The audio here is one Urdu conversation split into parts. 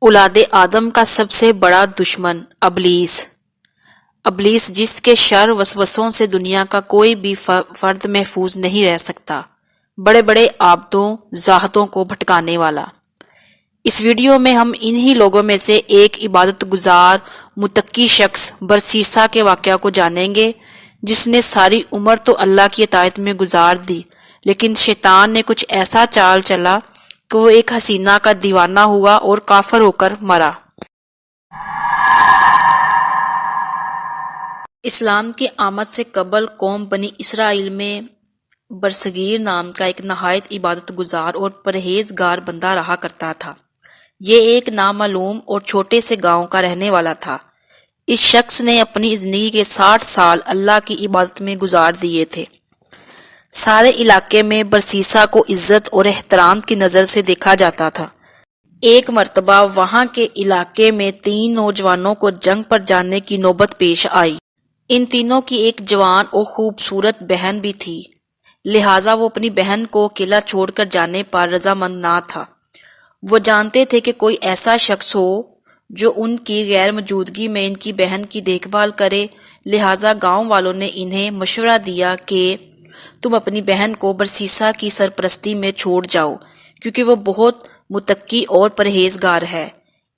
اولاد آدم کا سب سے بڑا دشمن ابلیس جس کے شر وسوسوں سے دنیا کا کوئی بھی فرد محفوظ نہیں رہ سکتا، بڑے بڑے عابدوں زاہدوں کو بھٹکانے والا۔ اس ویڈیو میں ہم انہی لوگوں میں سے ایک عبادت گزار متقی شخص برسیسا کے واقعہ کو جانیں گے، جس نے ساری عمر تو اللہ کی اطاعت میں گزار دی، لیکن شیطان نے کچھ ایسا چال چلا کہ وہ ایک حسینہ کا دیوانہ ہوا اور کافر ہو کر مرا۔ اسلام کی آمد سے قبل قوم بنی اسرائیل میں برصغیر نام کا ایک نہایت عبادت گزار اور پرہیزگار بندہ رہا کرتا تھا۔ یہ ایک نامعلوم اور چھوٹے سے گاؤں کا رہنے والا تھا۔ اس شخص نے اپنی زندگی کے 60 سال اللہ کی عبادت میں گزار دیے تھے۔ سارے علاقے میں برسیسا کو عزت اور احترام کی نظر سے دیکھا جاتا تھا۔ ایک مرتبہ وہاں کے علاقے میں 3 نوجوانوں کو جنگ پر جانے کی نوبت پیش آئی۔ ان تینوں کی ایک جوان اور خوبصورت بہن بھی تھی، لہٰذا وہ اپنی بہن کو اکیلا چھوڑ کر جانے پر رضامند نہ تھا۔ وہ جانتے تھے کہ کوئی ایسا شخص ہو جو ان کی غیر موجودگی میں ان کی بہن کی دیکھ بھال کرے، لہٰذا گاؤں والوں نے انہیں مشورہ دیا کہ تم اپنی بہن کو برسیسا کی سرپرستی میں چھوڑ جاؤ، کیونکہ وہ بہت متقی اور پرہیزگار ہے۔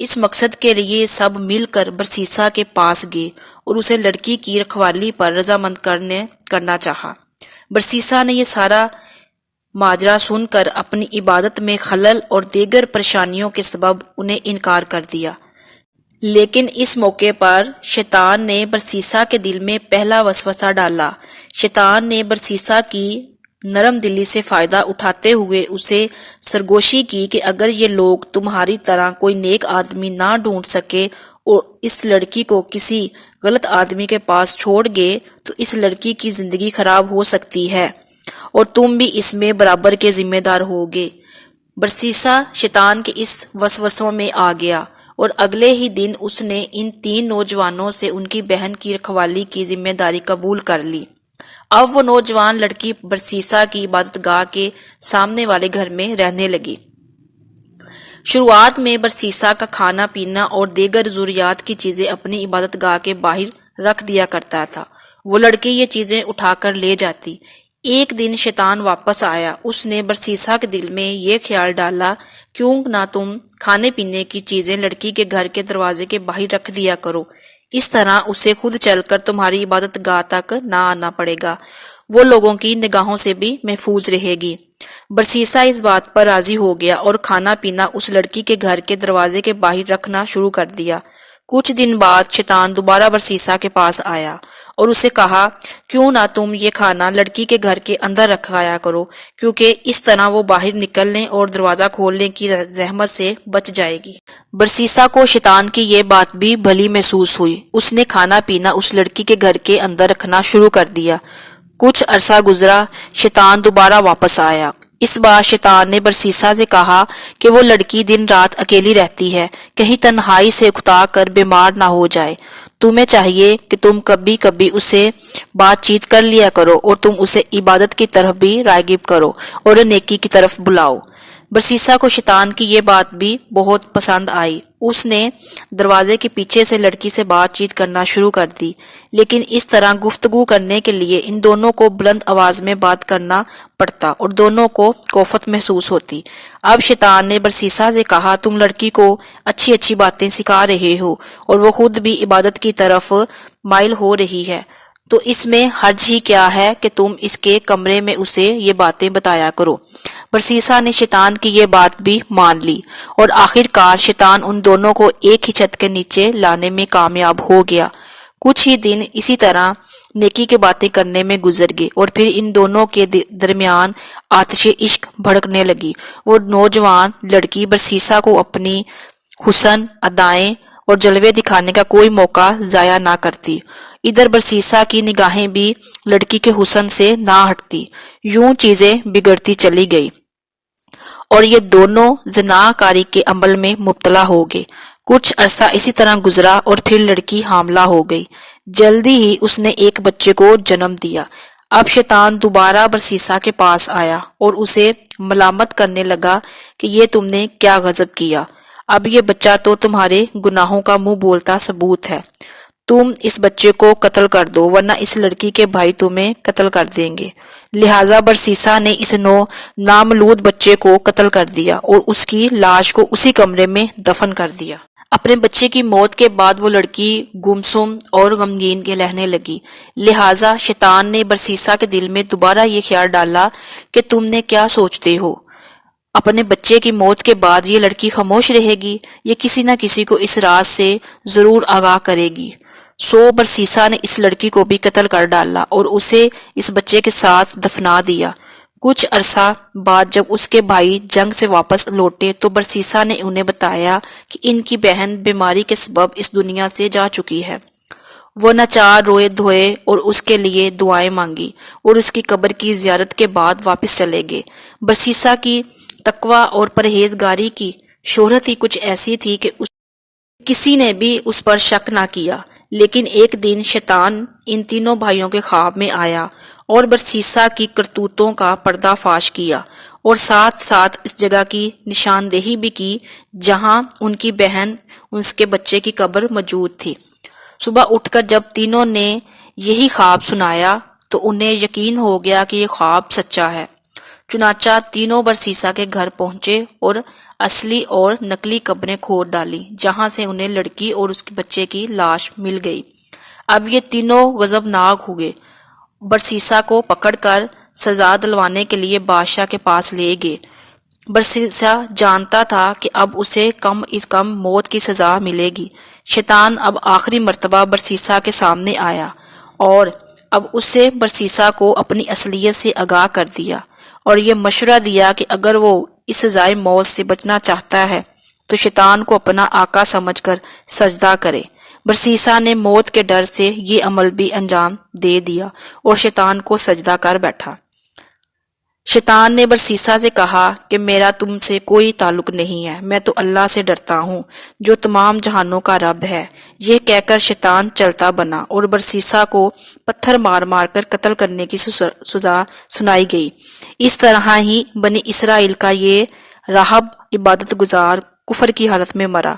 اس مقصد کے لیے سب مل کر برسیسا کے پاس گئے اور اسے لڑکی کی رکھوالی پر رضامند کرنا چاہا۔ برسیسا نے یہ سارا ماجرا سن کر اپنی عبادت میں خلل اور دیگر پریشانیوں کے سبب انہیں انکار کر دیا، لیکن اس موقع پر شیطان نے برسیسا کے دل میں پہلا وسوسہ ڈالا۔ شیطان نے برسیسا کی نرم دلی سے فائدہ اٹھاتے ہوئے اسے سرگوشی کی کہ اگر یہ لوگ تمہاری طرح کوئی نیک آدمی نہ ڈھونڈ سکے اور اس لڑکی کو کسی غلط آدمی کے پاس چھوڑ گئے تو اس لڑکی کی زندگی خراب ہو سکتی ہے اور تم بھی اس میں برابر کے ذمہ دار ہوگے۔ برسیسا شیطان کے اس وسوسوں میں آ گیا اور اگلے ہی دن اس نے ان 3 نوجوانوں سے ان کی بہن کی رکھوالی کی ذمہ داری قبول کر لی۔ اب وہ نوجوان لڑکی برسیسا کی عبادت گاہ کے سامنے والے گھر میں رہنے لگی۔ شروعات میں برسیسا کا کھانا پینا اور دیگر ضروریات کی چیزیں اپنی عبادت گاہ کے باہر رکھ دیا کرتا تھا۔ وہ لڑکی یہ چیزیں اٹھا کر لے جاتی۔ ایک دن شیطان واپس آیا۔ اس نے برسیسا کے دل میں یہ خیال ڈالا، کیوں نہ تم کھانے پینے کی چیزیں لڑکی کے گھر کے دروازے کے باہر رکھ دیا کرو، اس طرح اسے خود چل کر تمہاری عبادت گاہ تک نہ آنا پڑے گا، وہ لوگوں کی نگاہوں سے بھی محفوظ رہے گی۔ برسیسا اس بات پر راضی ہو گیا اور کھانا پینا اس لڑکی کے گھر کے دروازے کے باہر رکھنا شروع کر دیا۔ کچھ دن بعد شیطان دوبارہ برسیسا کے پاس آیا اور اسے کہا، کیوں نہ تم یہ کھانا لڑکی کے گھر کے اندر رکھایا کرو، کیونکہ اس طرح وہ باہر نکلنے اور دروازہ کھولنے کی زحمت سے بچ جائے گی۔ برسیسا کو شیطان کی یہ بات بھی بھلی محسوس ہوئی۔ اس نے کھانا پینا اس لڑکی کے گھر کے اندر رکھنا شروع کر دیا۔ کچھ عرصہ گزرا، شیطان دوبارہ واپس آیا۔ اس بار شیطان نے برسیسا سے کہا کہ وہ لڑکی دن رات اکیلی رہتی ہے، کہیں تنہائی سے اکتا کر بیمار نہ ہو جائے۔ تمہیں چاہیے کہ تم کبھی کبھی اسے بات چیت کر لیا کرو اور تم اسے عبادت کی طرف بھی راغب کرو اور نیکی کی طرف بلاؤ۔ برسیسا کو شیطان کی یہ بات بھی بہت پسند آئی۔ اس نے دروازے کے پیچھے سے لڑکی سے بات چیت کرنا شروع کر دی، لیکن اس طرح گفتگو کرنے کے لیے ان دونوں کو بلند آواز میں بات کرنا پڑتا اور دونوں کو کوفت محسوس ہوتی۔ اب شیطان نے برسیسا سے کہا، تم لڑکی کو اچھی اچھی باتیں سکھا رہے ہو اور وہ خود بھی عبادت کی طرف مائل ہو رہی ہے، تو اس میں حرج ہی کیا ہے کہ تم اس کے کمرے میں اسے یہ باتیں بتایا کرو۔ برسیسا نے شیطان کی یہ بات بھی مان لی اور آخر کار شیطان ان دونوں کو ایک ہی چھت کے نیچے لانے میں کامیاب ہو گیا۔ کچھ ہی دن اسی طرح نیکی کی باتیں کرنے میں گزر گئے اور پھر ان دونوں کے درمیان آتش عشق بھڑکنے لگی۔ وہ نوجوان لڑکی برسیسا کو اپنی حسن، ادائیں اور جلوے دکھانے کا کوئی موقع ضائع نہ کرتی۔ ادھر برسیسا کی نگاہیں بھی لڑکی کے حسن سے نہ ہٹتی۔ یوں چیزیں بگڑتی چلی گئی اور یہ دونوں زنا کاری کے عمل میں مبتلا ہو گئے۔ کچھ عرصہ اسی طرح گزرا اور پھر لڑکی حاملہ ہو گئی۔ جلدی ہی اس نے ایک بچے کو جنم دیا۔ اب شیطان دوبارہ برسیسا کے پاس آیا اور اسے ملامت کرنے لگا کہ یہ تم نے کیا غضب کیا، اب یہ بچہ تو تمہارے گناہوں کا منہ بولتا ثبوت ہے، تم اس بچے کو قتل کر دو ورنہ اس لڑکی کے بھائی تمہیں قتل کر دیں گے۔ لہٰذا برسیسا نے اس نامولود بچے کو قتل کر دیا اور اس کی لاش کو اسی کمرے میں دفن کر دیا۔ اپنے بچے کی موت کے بعد وہ لڑکی گمسم اور غمگین کے رہنے لگی۔ لہٰذا شیطان نے برسیسا کے دل میں دوبارہ یہ خیال ڈالا کہ تم نے کیا سوچتے ہو، اپنے بچے کی موت کے بعد یہ لڑکی خاموش رہے گی، یہ کسی نہ کسی کو اس راز سے ضرور آگاہ کرے گی۔ سو برسیسا نے اس لڑکی کو بھی قتل کر ڈالا اور اسے اس بچے کے ساتھ دفنا دیا۔ کچھ عرصہ بعد جب اس کے بھائی جنگ سے واپس لوٹے تو برسیسا نے انہیں بتایا کہ ان کی بہن بیماری کے سبب اس دنیا سے جا چکی ہے۔ وہ ناچار روئے دھوئے اور اس کے لیے دعائیں مانگی اور اس کی قبر کی زیارت کے بعد واپس چلے گئے۔ برسیسا کی تقوی اور پرہیزگاری کی شہرت ہی کچھ ایسی تھی کہ کسی نے بھی اس پر شک نہ کیا۔ لیکن ایک دن شیطان ان تینوں بھائیوں کے خواب میں آیا اور برسیسا کی کرتوتوں کا پردہ فاش کیا اور ساتھ ساتھ اس جگہ کی نشاندہی بھی کی جہاں ان کی بہن اس کے بچے کی قبر موجود تھی۔ صبح اٹھ کر جب تینوں نے یہی خواب سنایا تو انہیں یقین ہو گیا کہ یہ خواب سچا ہے۔ چنانچہ تینوں برسیسا کے گھر پہنچے اور اصلی اور نقلی قبریں کھود ڈالی جہاں سے انہیں لڑکی اور اس کے بچے کی لاش مل گئی۔ اب یہ تینوں غضبناک ہوئے، برسیسا کو پکڑ کر سزا دلوانے کے لیے بادشاہ کے پاس لے گئے۔ برسیسا جانتا تھا کہ اب اسے کم از کم موت کی سزا ملے گی۔ شیطان اب آخری مرتبہ برسیسا کے سامنے آیا اور اب اسے برسیسا کو اپنی اصلیت سے آگاہ کر دیا اور یہ مشورہ دیا کہ اگر وہ اس سزائے موت سے بچنا چاہتا ہے تو شیطان کو اپنا آقا سمجھ کر سجدہ کرے۔ برسیسا نے موت کے ڈر سے یہ عمل بھی انجام دے دیا اور شیطان کو سجدہ کر بیٹھا۔ شیطان نے برسیسا سے کہا کہ میرا تم سے کوئی تعلق نہیں ہے، میں تو اللہ سے ڈرتا ہوں جو تمام جہانوں کا رب ہے۔ یہ کہہ کر شیطان چلتا بنا اور برسیسا کو پتھر مار مار کر قتل کرنے کی سزا سنائی گئی۔ اس طرح ہی بنی اسرائیل کا یہ راہب عبادت گزار کفر کی حالت میں مرا۔